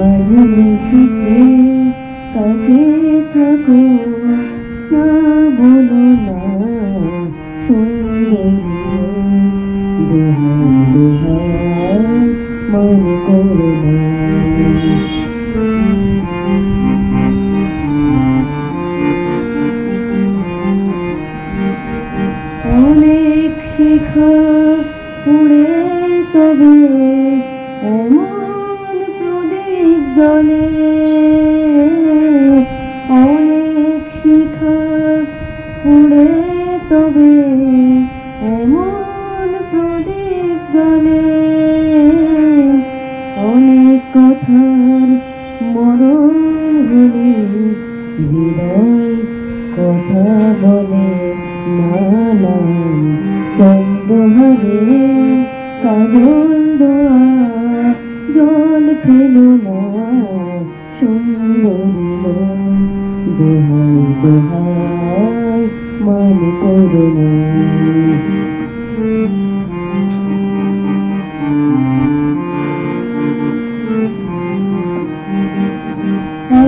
আজ নিশিতে কাছে থাকো না, বলো না সুন্দরী দোহাই দোহাই মন করো না। অনেক শিখা পুড়ে তবে এমন প্রদীপ জ্বলে, অনেক শিখা পুড়ে তবে এমন প্রদীপ জ্বলে, অনেক কথার মরণ হলে হৃদয় কথা বলে না না। চন্দ্রহারে কাজল দোয়া জল ফেলো না সুন্দরী দোহাই দোহাই মান করো না।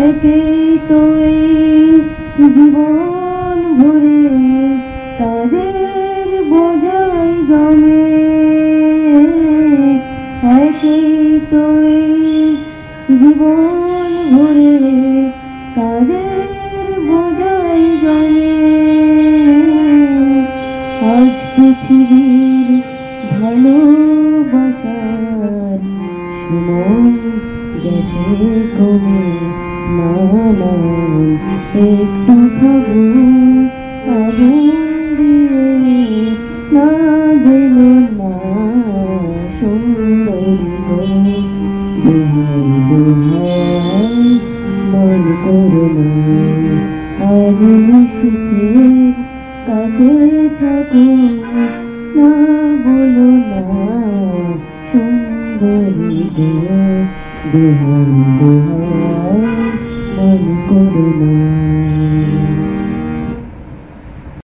একেই তো এই জীবন ভরে কাজের বোঝাই জমে, একেই তো এই জীবন ভরে কাজের বোঝাই জমে। আজ পৃথিবীর ভালোবাসার সময় গেছে কমে না না। একটু ভাবো আগুন দিয়ে না দিল না সুন্দরী দোহাই দোহাই মন করো না। আজ নিশিতের কাছে থাকো না, বলো না সুন্দরী দোহাই দোহাই মন করো না।